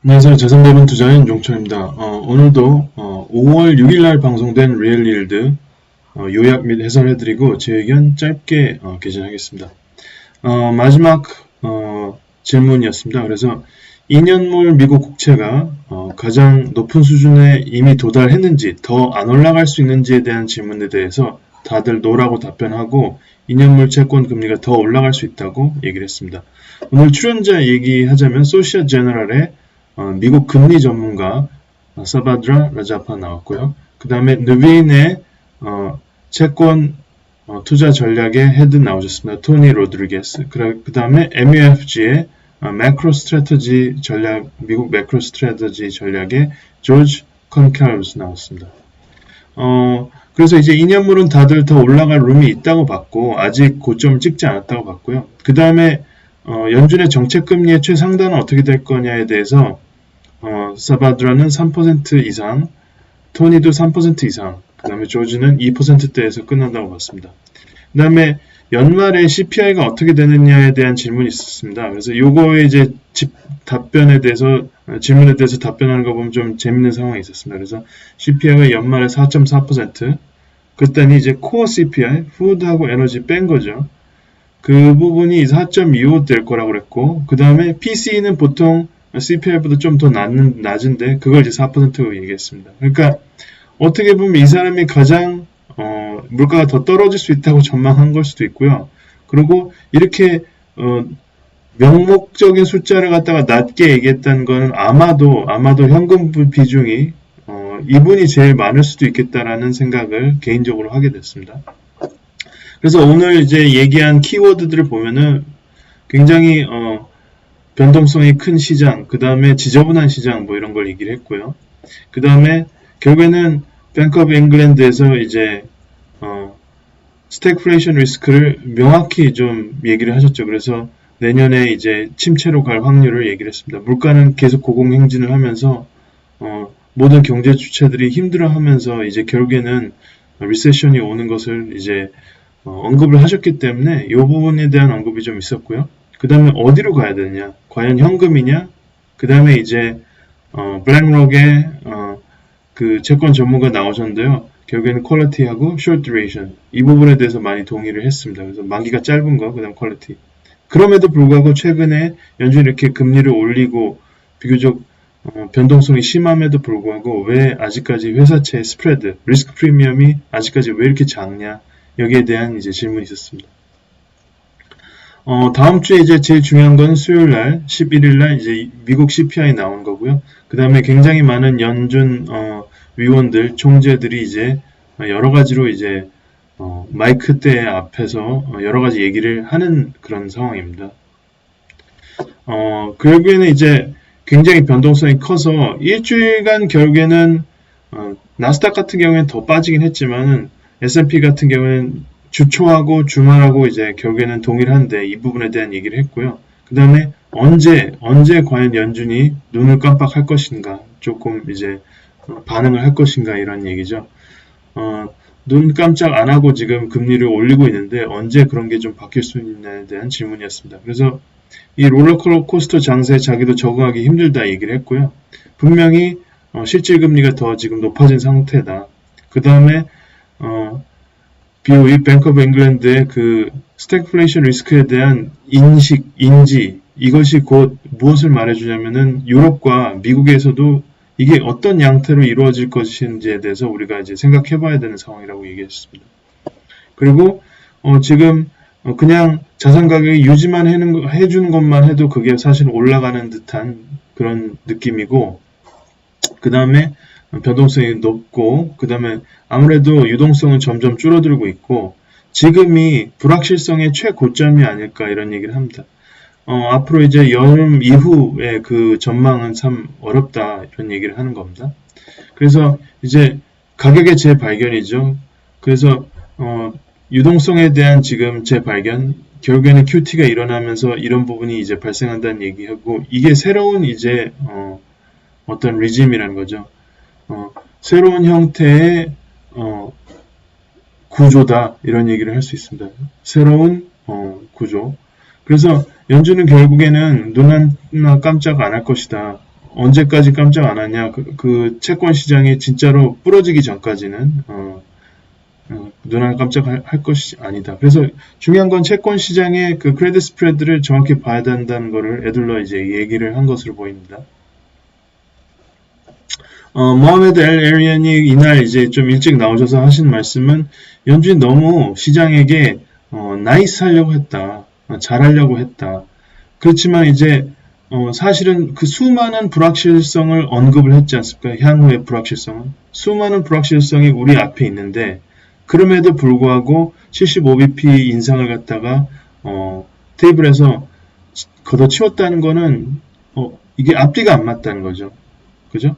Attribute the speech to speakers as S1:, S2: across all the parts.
S1: 안녕하세요. 자산배분 투자인 용천입니다. 오늘도 5월 6일 날 방송된 리얼일드 요약 및 해설해드리고 제 의견 짧게 개진하겠습니다. 마지막 질문이었습니다. 그래서 2년물 미국 국채가 가장 높은 수준에 이미 도달했는지 더 안 올라갈 수 있는지에 대한 질문에 대해서 다들 노라고 답변하고 2년물 채권 금리가 더 올라갈 수 있다고 얘기를 했습니다. 오늘 출연자 얘기하자면 소시아 제너럴의 미국 금리 전문가 사바드라 라자파 나왔고요. 그 다음에 느빈의 채권 투자 전략의 헤드 나오셨습니다. 토니 로드리게스. 그 다음에 MUFG의 매크로 스트래터지 전략, 미국 매크로 스트래터지 전략의 조지 컨칼로스 나왔습니다. 그래서 이제 2년물은 다들 더 올라갈 룸이 있다고 봤고 아직 고점을 찍지 않았다고 봤고요. 그 다음에 연준의 정책금리의 최상단은 어떻게 될 거냐에 대해서 사바드라는 3% 이상, 토니도 3% 이상, 그 다음에 조지는 2%대에서 끝난다고 봤습니다. 그 다음에 연말에 CPI가 어떻게 되느냐에 대한 질문이 있었습니다. 그래서 요거에 이제 답변에 대해서, 질문에 대해서 답변하는 거 보면 좀 재밌는 상황이 있었습니다. 그래서 CPI가 연말에 4.4%, 그때는 이제 코어 CPI, 푸드하고 에너지 뺀 거죠. 그 부분이 4.25 될 거라고 그랬고, 그 다음에 PCE는 보통 CPI보다 좀 더 낮은데 그걸 이제 4%로 얘기했습니다. 그러니까 어떻게 보면 이 사람이 가장 물가가 더 떨어질 수 있다고 전망한 걸 수도 있고요. 그리고 이렇게 명목적인 숫자를 갖다가 낮게 얘기했다는 거는 아마도 현금 비중이 이분이 제일 많을 수도 있겠다라는 생각을 개인적으로 하게 됐습니다. 그래서 오늘 이제 얘기한 키워드들을 보면은 굉장히 변동성이 큰 시장, 그 다음에 지저분한 시장 뭐 이런 걸 얘기를 했고요. 그 다음에 결국에는 뱅크 오브 잉글랜드에서 이제 스태그플레이션 리스크를 명확히 좀 얘기를 하셨죠. 그래서 내년에 이제 침체로 갈 확률을 얘기를 했습니다. 물가는 계속 고공행진을 하면서 모든 경제 주체들이 힘들어하면서 이제 결국에는 리세션이 오는 것을 이제 언급을 하셨기 때문에 이 부분에 대한 언급이 좀 있었고요. 그 다음에 어디로 가야 되느냐? 과연 현금이냐? 그 다음에 이제 블랙록의 그 채권 전문가 나오셨는데요. 결국에는 퀄리티하고 숏 듀레이션 이 부분에 대해서 많이 동의를 했습니다. 그래서 만기가 짧은 거, 그 다음 퀄리티. 그럼에도 불구하고 최근에 연준이 이렇게 금리를 올리고 비교적 변동성이 심함에도 불구하고 왜 아직까지 회사채 스프레드, 리스크 프리미엄이 아직까지 왜 이렇게 작냐? 여기에 대한 이제 질문이 있었습니다. 다음 주에 이제 제일 중요한 건 수요일 날, 11일 날 이제 미국 CPI 나온 거고요. 그 다음에 굉장히 많은 연준, 위원들, 총재들이 이제 여러 가지로 이제, 마이크대 앞에서 여러 가지 얘기를 하는 그런 상황입니다. 결국에는 이제 굉장히 변동성이 커서 일주일간 결국에는, 나스닥 같은 경우에는 더 빠지긴 했지만은 S&P 같은 경우에는 주초하고 주말하고 이제 결국에는 동일한데 이 부분에 대한 얘기를 했고요. 그 다음에 언제 과연 연준이 눈을 깜빡할 것인가, 조금 이제 반응을 할 것인가 이런 얘기죠. 눈 깜짝 안 하고 지금 금리를 올리고 있는데 언제 그런 게 좀 바뀔 수 있냐에 대한 질문이었습니다. 그래서 이 롤러코스터 장세에 자기도 적응하기 힘들다 얘기를 했고요. 분명히 실질 금리가 더 지금 높아진 상태다. 그 다음에 BOE, 뱅크 오브 잉글랜드의 그 스태그플레이션 리스크에 대한 인지, 이것이 곧 무엇을 말해주냐면은 유럽과 미국에서도 이게 어떤 양태로 이루어질 것인지에 대해서 우리가 이제 생각해 봐야 되는 상황이라고 얘기했습니다. 그리고 지금 그냥 자산 가격이 유지만 해주는 것만 해도 그게 사실 올라가는 듯한 그런 느낌이고, 그 다음에 변동성이 높고, 그 다음에 아무래도 유동성은 점점 줄어들고 있고, 지금이 불확실성의 최고점이 아닐까 이런 얘기를 합니다. 앞으로 이제 여름 이후의 그 전망은 참 어렵다 이런 얘기를 하는 겁니다. 그래서 이제 가격의 재발견이죠. 그래서 유동성에 대한 지금 재발견, 결국에는 QT가 일어나면서 이런 부분이 이제 발생한다는 얘기하고, 이게 새로운 이제 어떤 리짐이라는 거죠. 새로운 형태의 구조다 이런 얘기를 할 수 있습니다. 새로운 구조. 그래서 연준은 결국에는 눈 하나 깜짝 안 할 것이다. 언제까지 깜짝 안 하냐. 그 채권 시장이 진짜로 부러지기 전까지는 눈 하나 깜짝 할 것이 아니다. 그래서 중요한 건 채권 시장의 그 크레딧 스프레드를 정확히 봐야 된다는 거를 애들러 이제 얘기를 한 것으로 보입니다. 모하메드 엘 에리안이 이날 이제 좀 일찍 나오셔서 하신 말씀은 연준이 너무 시장에게 나이스 하려고 했다. 잘하려고 했다. 그렇지만 이제 사실은 그 수많은 불확실성을 언급을 했지 않습니까? 향후의 불확실성은. 수많은 불확실성이 우리 앞에 있는데 그럼에도 불구하고 75bp 인상을 갖다가 테이블에서 걷어치웠다는 거는 이게 앞뒤가 안 맞다는 거죠. 그죠?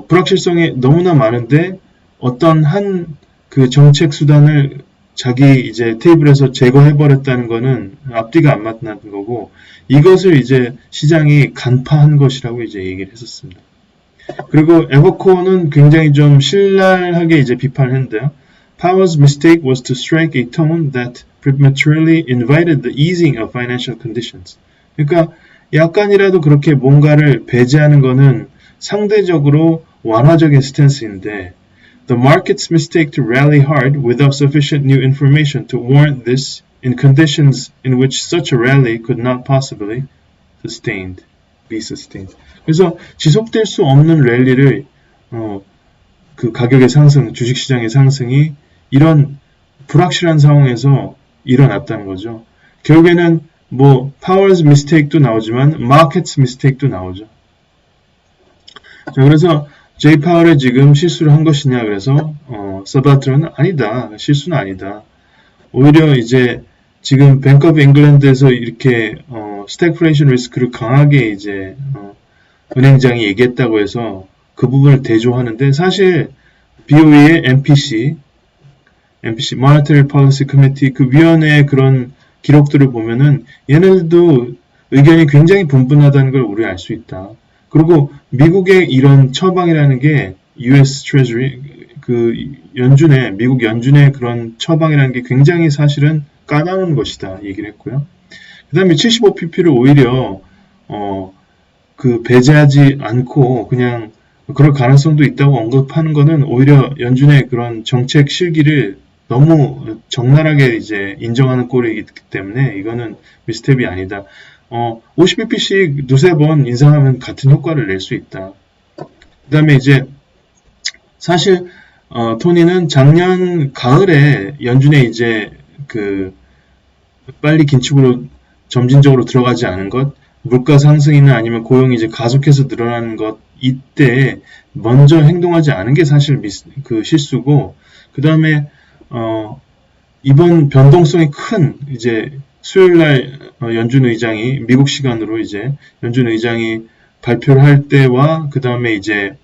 S1: 불확실성이 너무나 많은데 어떤 한 그 정책 수단을 자기 이제 테이블에서 제거해버렸다는 거는 앞뒤가 안 맞는 거고 이것을 이제 시장이 간파한 것이라고 이제 얘기를 했었습니다. 그리고 에버코어는 굉장히 좀 신랄하게 이제 비판을 했는데요. Powell's mistake was to strike a tone that prematurely invited the easing of financial conditions. 그러니까 약간이라도 그렇게 뭔가를 배제하는 거는 상대적으로 완화적인 스탠스인데 The market's mistake to rally hard without sufficient new information to warrant this in conditions in which such a rally could not possibly be sustained. 그래서 지속될 수 없는 랠리를 그 가격의 상승, 주식시장의 상승이 이런 불확실한 상황에서 일어났다는 거죠. 결국에는 뭐 Powell's mistake도 나오지만 Market's mistake도 나오죠. 자, 그래서 제이 파월이 지금 실수를 한 것이냐 그래서 서바트로는 아니다. 실수는 아니다. 오히려 이제 지금 뱅크 오브 잉글랜드에서 이렇게 스태그플레이션 리스크를 강하게 이제 은행장이 얘기했다고 해서 그 부분을 대조하는데 사실 BOE의 MPC Monetary Policy Committee 그 위원회의 그런 기록들을 보면은 얘네들도 의견이 굉장히 분분하다는 걸 우리 알 수 있다. 그리고 미국의 이런 처방이라는 게 US Treasury 그 미국 연준의 그런 처방이라는 게 굉장히 사실은 까다로운 것이다 얘기를 했고요. 그 다음에 75pp를 오히려 그 배제하지 않고 그냥 그럴 가능성도 있다고 언급하는 거는 오히려 연준의 그런 정책 실기를 너무 적나라하게 이제 인정하는 꼴이기 때문에 이거는 미스텝이 아니다. 50bp씩 두세 번 인상하면 같은 효과를 낼 수 있다. 그 다음에 이제 사실 토니는 작년 가을에 연준에 이제 그 빨리 긴축으로 점진적으로 들어가지 않은 것, 물가 상승이나 아니면 고용이 이제 가속해서 늘어나는 것 이때 먼저 행동하지 않은 게 사실 그 실수고 그 다음에 이번 변동성이 큰 이제 수요일날 연준 의장이 미국 시간으로 이제 연준 의장이 발표를 할 때와 그 다음에 이제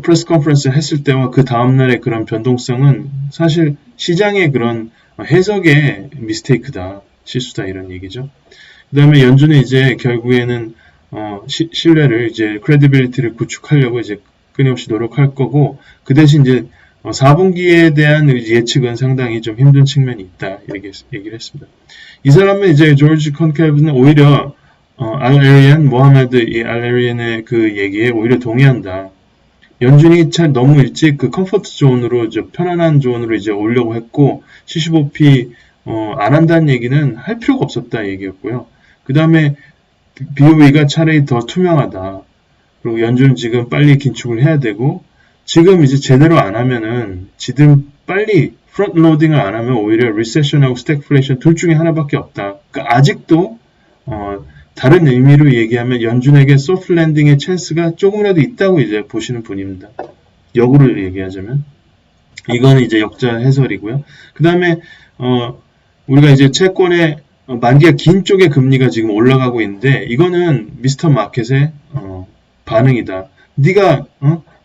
S1: 프레스 컨퍼런스를 했을 때와 그 다음날의 그런 변동성은 사실 시장의 그런 해석의 미스테이크다, 실수다 이런 얘기죠. 그 다음에 연준은 이제 결국에는 신뢰를 이제 크레디빌리티를 구축하려고 이제 끊임없이 노력할 거고 그 대신 이제 4분기에 대한 예측은 상당히 좀 힘든 측면이 있다 이렇게 얘기를 했습니다. 이 사람은 이제 조지 컨켈브는 오히려 모하메드 알 에리안의 그 얘기에 오히려 동의한다. 연준이 참 너무 일찍 그 컴포트 존으로 편안한 존으로 이제 오려고 했고 75p 안 한다는 얘기는 할 필요가 없었다 얘기였고요. 그 다음에 BOE가 차라리 더 투명하다. 그리고 연준은 지금 빨리 긴축을 해야 되고 지금 이제 제대로 안 하면은 지들 빨리 프론트 로딩을 안 하면 오히려 리세션하고 스태그플레이션 둘 중에 하나밖에 없다. 그러니까 아직도 다른 의미로 얘기하면 연준에게 소프트 랜딩의 찬스가 조금이라도 있다고 이제 보시는 분입니다. 역으로 얘기하자면 이거는 이제 역자 해설이고요. 그 다음에 우리가 이제 채권의 만기가 긴 쪽의 금리가 지금 올라가고 있는데 이거는 미스터 마켓의 반응이다. 네가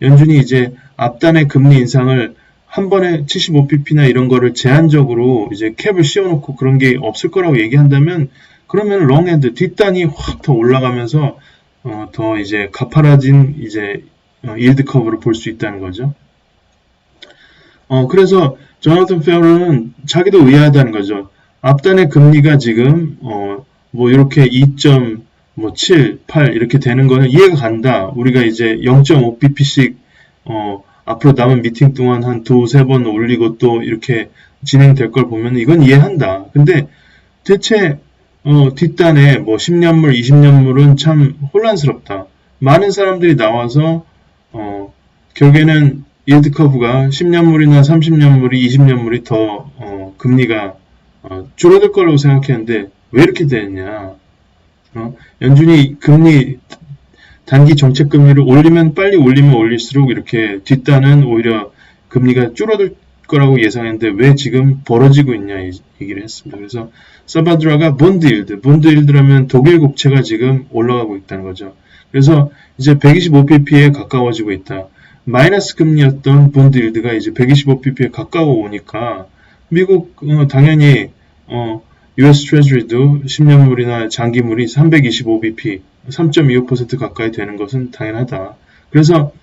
S1: 연준이 이제 앞단의 금리 인상을 한 번에 75pp나 이런 거를 제한적으로 이제 캡을 씌워놓고 그런 게 없을 거라고 얘기한다면 그러면 롱엔드 뒷단이 확 더 올라가면서 더 이제 가파라진 이제 일드 커브를 볼 수 있다는 거죠. 그래서 조나탄 페어는 자기도 의아하다는 거죠. 앞단의 금리가 지금 뭐 이렇게 2점 뭐 7, 8 이렇게 되는 거는 이해가 간다. 우리가 이제 0.5bp씩 앞으로 남은 미팅 동안 한 두세 번 올리고 또 이렇게 진행될 걸 보면 이건 이해한다. 근데 대체 뒷단에 뭐 10년물, 20년물은 참 혼란스럽다. 많은 사람들이 나와서 결국에는 yield 커브가 10년물이나 30년물이, 20년물이 더 금리가 줄어들 거라고 생각했는데 왜 이렇게 됐냐? 연준이 금리 단기 정책 금리를 올리면 빨리 올리면 올릴수록 이렇게 뒷단은 오히려 금리가 줄어들 거라고 예상했는데 왜 지금 벌어지고 있냐 이 얘기를 했습니다. 그래서 사바드라가 본드 일드라면 독일 국채가 지금 올라가고 있다는 거죠. 그래서 이제 125pp에 가까워지고 있다. 마이너스 금리였던 본드 일드가 이제 125pp에 가까워 오니까 미국 당연히 US 트레저리도 10년물이나 장기물이 325bp, 3.25% 가까이 되는 것은 당연하다. 그래서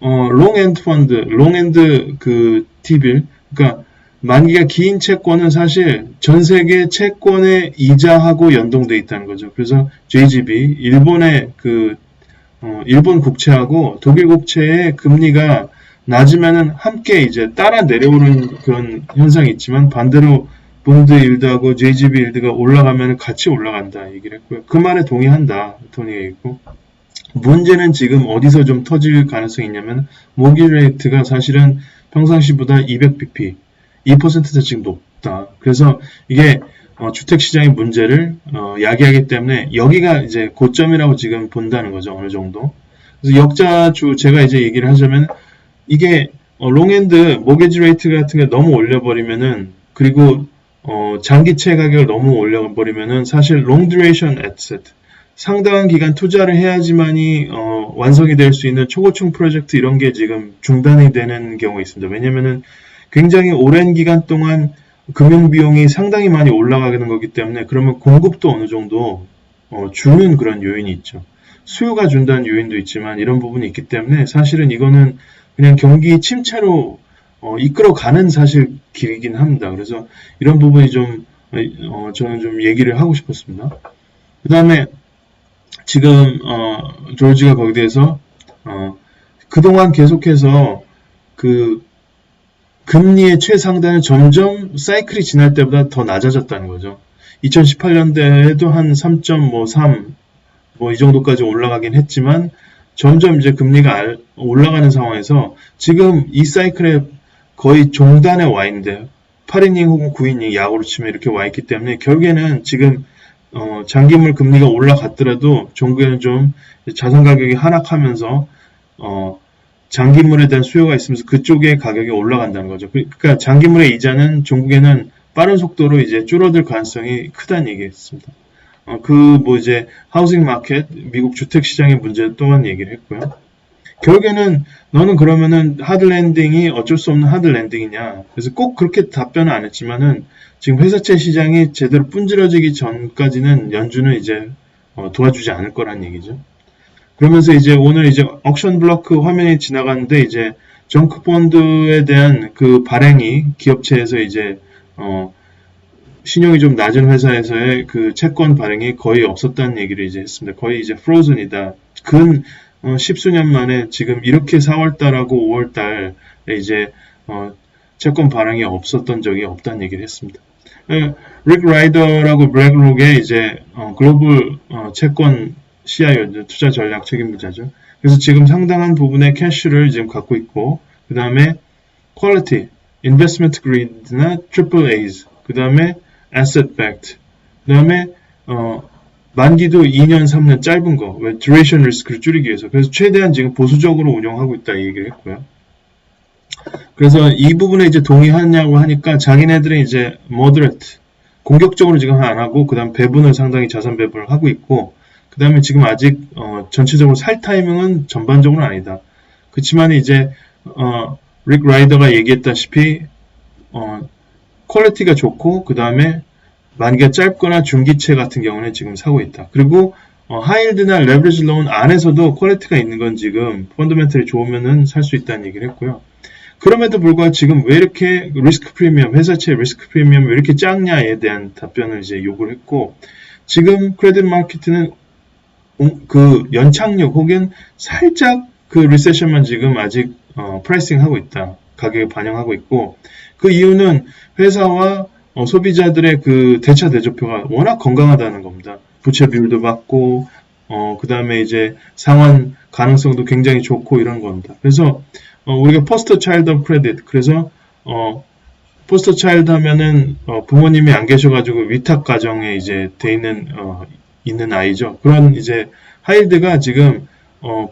S1: 롱엔드 펀드, 롱엔드 그 T빌, 그러니까 만기가 긴 채권은 사실 전 세계 채권의 이자하고 연동돼 있다는 거죠. 그래서 JGB, 일본의 일본 국채하고 독일 국채의 금리가 낮으면은 함께 이제 따라 내려오는 그런 현상이 있지만 반대로 본드 일드하고 JGB 일드가 올라가면 같이 올라간다 얘기를 했고요. 그 말에 동의한다. 토니가 있고. 문제는 지금 어디서 좀 터질 가능성이 있냐면 모기 레이트가 사실은 평상시보다 200bp, 2%도 지금 높다. 그래서 이게 주택시장의 문제를 야기하기 때문에 여기가 이제 고점이라고 지금 본다는 거죠. 어느 정도. 그래서 역자주 제가 이제 얘기를 하자면 이게 롱엔드 모기지 레이트 같은 게 너무 올려버리면은 그리고 장기채 가격을 너무 올려버리면은 사실 롱 듀레이션 에셋 상당한 기간 투자를 해야지만이 완성이 될 수 있는 초고층 프로젝트 이런 게 지금 중단이 되는 경우가 있습니다. 왜냐면은 굉장히 오랜 기간 동안 금융 비용이 상당히 많이 올라가는 거기 때문에 그러면 공급도 어느 정도 주는 그런 요인이 있죠. 수요가 준다는 요인도 있지만 이런 부분이 있기 때문에 사실은 이거는 그냥 경기 침체로 이끌어가는 사실 길이긴 합니다. 그래서 이런 부분이 좀 저는 좀 얘기를 하고 싶었습니다. 그 다음에 지금 조지가 거기에 대해서 그동안 계속해서 그 금리의 최상단은 점점 사이클이 지날 때보다 더 낮아졌다는 거죠. 2018년대에도 한 3.3 뭐 이 정도까지 올라가긴 했지만 점점 이제 금리가 올라가는 상황에서 지금 이 사이클에 거의 종단에 와 있는데 8이닝 혹은 9이닝 야구로 치면 이렇게 와 있기 때문에 결국에는 지금 장기물 금리가 올라갔더라도 종국에는 좀 자산 가격이 하락하면서 장기물에 대한 수요가 있으면서 그쪽의 가격이 올라간다는 거죠. 그러니까 장기물의 이자는 종국에는 빠른 속도로 이제 줄어들 가능성이 크다는 얘기했습니다. 뭐 이제 하우싱 마켓, 미국 주택 시장의 문제 또한 얘기를 했고요. 결국에는 너는 그러면은 하드 랜딩이 어쩔 수 없는 하드 랜딩이냐. 그래서 꼭 그렇게 답변은 안 했지만은 지금 회사채 시장이 제대로 분질러지기 전까지는 연준은 이제 도와주지 않을 거란 얘기죠. 그러면서 이제 오늘 이제 옥션 블로크 화면이 지나갔는데 이제 정크 펀드에 대한 그 발행이 기업체에서 이제 신용이 좀 낮은 회사에서의 그 채권 발행이 거의 없었다는 얘기를 이제 했습니다. 거의 이제 프로즌이다. 근 십수년 만에 지금 이렇게 4월달하고 5월달에 이제 채권 발행이 없었던 적이 없다는 얘기를 했습니다. 릭 라이더라고 블랙록의 이제 글로벌 채권 CIO, 투자 전략 책임자죠. 그래서 지금 상당한 부분의 캐시를 지금 갖고 있고, 그 다음에 quality, investment grade나 triple A's, 그 다음에 asset backed, 그 다음에 만기도 2년, 3년 짧은 거, 왜 duration risk를 줄이기 위해서. 그래서 최대한 지금 보수적으로 운영하고 있다 이 얘기를 했고요. 그래서 이 부분에 이제 동의하냐고 하니까 자기네들은 이제 moderate, 공격적으로 지금 안 하고, 그 다음 배분을 상당히 자산 배분을 하고 있고, 그 다음에 지금 아직 전체적으로 살 타이밍은 전반적으로는 아니다. 그렇지만 이제 릭 라이더가 얘기했다시피 퀄리티가 좋고 그 다음에 만기가 짧거나 중기채 같은 경우는 지금 사고 있다. 그리고 하이힐드나 레버리지 론 안에서도 퀄리티가 있는 건 지금 펀더멘털이 좋으면은 살 수 있다는 얘기를 했고요. 그럼에도 불구하고 지금 왜 이렇게 리스크 프리미엄, 회사채 리스크 프리미엄 왜 이렇게 작냐에 대한 답변을 이제 요구를 했고, 지금 크레딧 마켓은 그 연착륙 혹은 살짝 그 리세션만 지금 아직 프라이싱 하고 있다. 가격에 반영하고 있고, 그 이유는 회사와 소비자들의 그 대차 대조표가 워낙 건강하다는 겁니다. 부채 비율도 낮고, 그 다음에 이제 상환 가능성도 굉장히 좋고 이런 겁니다. 그래서 우리가 포스터 차일드 오브 크레딧, 그래서 포스터 차일드 하면은 부모님이 안 계셔가지고 위탁 가정에 이제 돼 있는 아이죠. 그런 이제 하일드가 지금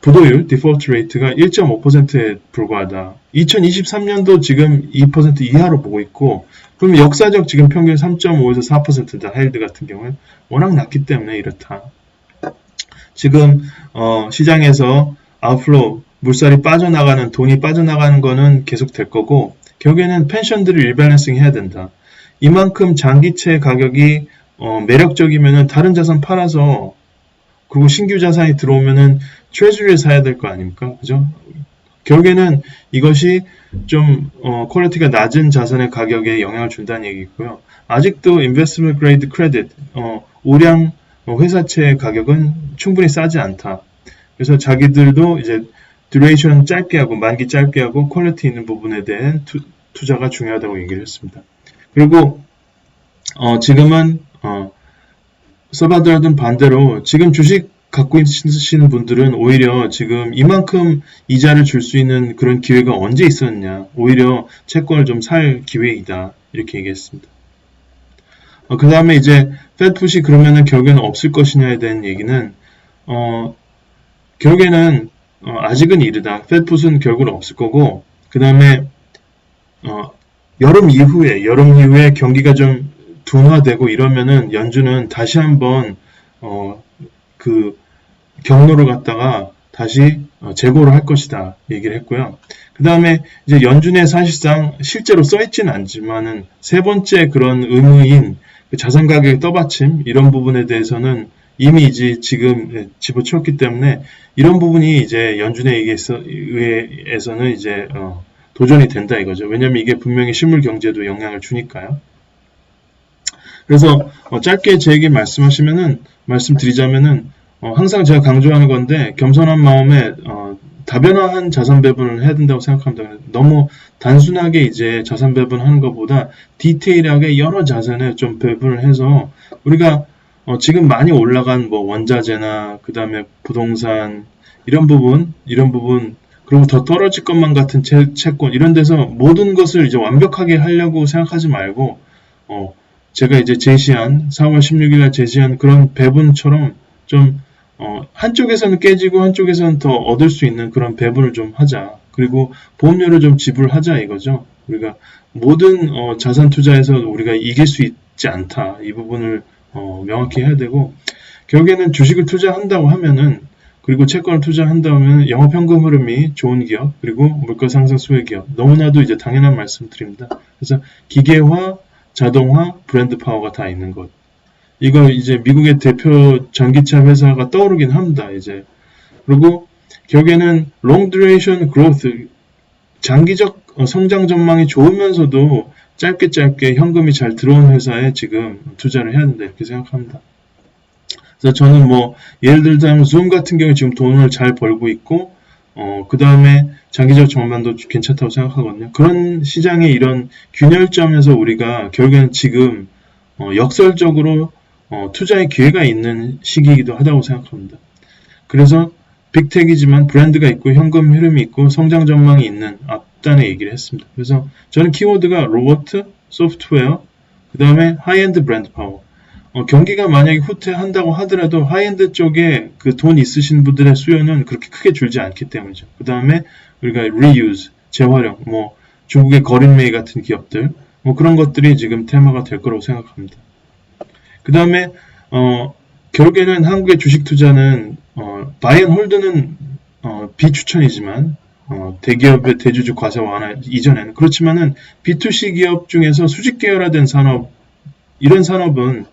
S1: 부도율 디폴트 레이트가 1.5%에 불과하다. 2023년도 지금 2% 이하로 보고 있고, 그럼 역사적 지금 평균 3.5에서 4%다. 하일드 같은 경우는 워낙 낮기 때문에 이렇다. 지금 시장에서 아웃플로우 물살이 빠져나가는 돈이 빠져나가는 거는 계속 될 거고, 결국에는 펜션들을 리밸런싱 해야 된다. 이만큼 장기채 가격이 매력적이면은 다른 자산 팔아서, 그리고 신규 자산이 들어오면은 트레저리를 사야 될 거 아닙니까? 그죠? 결국에는 이것이 좀 퀄리티가 낮은 자산의 가격에 영향을 준다는 얘기고요. 아직도 인베스트먼트 그레이드 크레딧 우량 회사채 가격은 충분히 싸지 않다. 그래서 자기들도 이제 듀레이션 짧게 하고 만기 짧게 하고 퀄리티 있는 부분에 대한 투자가 중요하다고 얘기를 했습니다. 그리고 지금은 서바드라든 반대로 지금 주식 갖고 있으시는 분들은 오히려 지금 이만큼 이자를 줄 수 있는 그런 기회가 언제 있었냐. 오히려 채권을 좀 살 기회이다. 이렇게 얘기했습니다. 그 다음에 이제 페드풋이 그러면은 결국에는 없을 것이냐에 대한 얘기는 결국에는 아직은 이르다. 페드풋은 결국은 없을 거고, 그 다음에 여름 이후에 경기가 좀 둔화되고 이러면은 연준은 다시 한번 그 경로를 갖다가 다시 재고를 할 것이다 얘기를 했고요. 그 다음에 이제 연준에 사실상 실제로 써있지는 않지만은 세 번째 그런 의무인 그 자산 가격의 떠받침 이런 부분에 대해서는 이미 이제 지금 집어치웠기 때문에 이런 부분이 이제 연준에 의해서는 이제 도전이 된다 이거죠. 왜냐면 이게 분명히 실물 경제도 영향을 주니까요. 그래서 짧게 제 얘기 말씀드리자면은 항상 제가 강조하는 건데 겸손한 마음에 다변화한 자산 배분을 해야 된다고 생각합니다. 너무 단순하게 이제 자산 배분하는 것보다 디테일하게 여러 자산에 좀 배분을 해서 우리가 지금 많이 올라간 뭐 원자재나 그 다음에 부동산 이런 부분 그리고 더 떨어질 것만 같은 채권 이런 데서 모든 것을 이제 완벽하게 하려고 생각하지 말고 제가 이제 4월 16일날 제시한 그런 배분처럼 좀 한쪽에서는 깨지고 한쪽에서는 더 얻을 수 있는 그런 배분을 좀 하자. 그리고 보험료를 좀 지불하자 이거죠. 우리가 모든 자산 투자에서 우리가 이길 수 있지 않다. 이 부분을 명확히 해야 되고 결국에는 주식을 투자한다고 하면은 그리고 채권을 투자한다면 영업현금 흐름이 좋은 기업 그리고 물가 상승 수혜 기업 너무나도 이제 당연한 말씀 드립니다. 그래서 기계화, 자동화, 브랜드 파워가 다 있는 것. 이거 이제 미국의 대표 전기차 회사가 떠오르긴 합니다. 이제 그리고 결국에는 long duration growth 장기적 성장 전망이 좋으면서도 짧게 현금이 잘 들어오는 회사에 지금 투자를 해야 된다 이렇게 생각합니다. 그래서 저는 뭐 예를 들자면 줌 같은 경우에 지금 돈을 잘 벌고 있고 그 다음에 장기적 전망도 괜찮다고 생각하거든요. 그런 시장의 이런 균열점에서 우리가 결국에는 지금 역설적으로 투자의 기회가 있는 시기이기도 하다고 생각합니다. 그래서 빅텍이지만 브랜드가 있고 현금 흐름이 있고 성장 전망이 있는 앞단에 얘기를 했습니다. 그래서 저는 키워드가 로봇, 소프트웨어, 그 다음에 하이엔드 브랜드 파워. 경기가 만약에 후퇴한다고 하더라도 하이엔드 쪽에 그 돈 있으신 분들의 수요는 그렇게 크게 줄지 않기 때문이죠. 그 다음에 우리가 reuse, 재활용, 뭐 중국의 거린메이 같은 기업들, 뭐 그런 것들이 지금 테마가 될 거라고 생각합니다. 그 다음에 결국에는 한국의 주식 투자는 바이 앤 홀드는 비추천이지만 대기업의 대주주 과세 완화 이전에는 그렇지만은 B2C 기업 중에서 수직 계열화된 산업 이런 산업은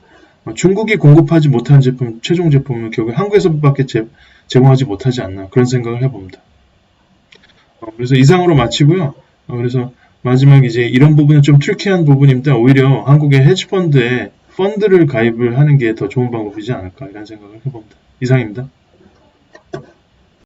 S1: 중국이 공급하지 못한 제품 최종 제품은 결국 한국에서밖에 제공하지 못하지 않나 그런 생각을 해봅니다. 그래서 이상으로 마치고요. 그래서 마지막 이제 이런 부분은 좀 트리키한 부분입니다. 오히려 한국의 헤지펀드에 펀드를 가입을 하는 게 더 좋은 방법이지 않을까 이런 생각을 해봅니다. 이상입니다.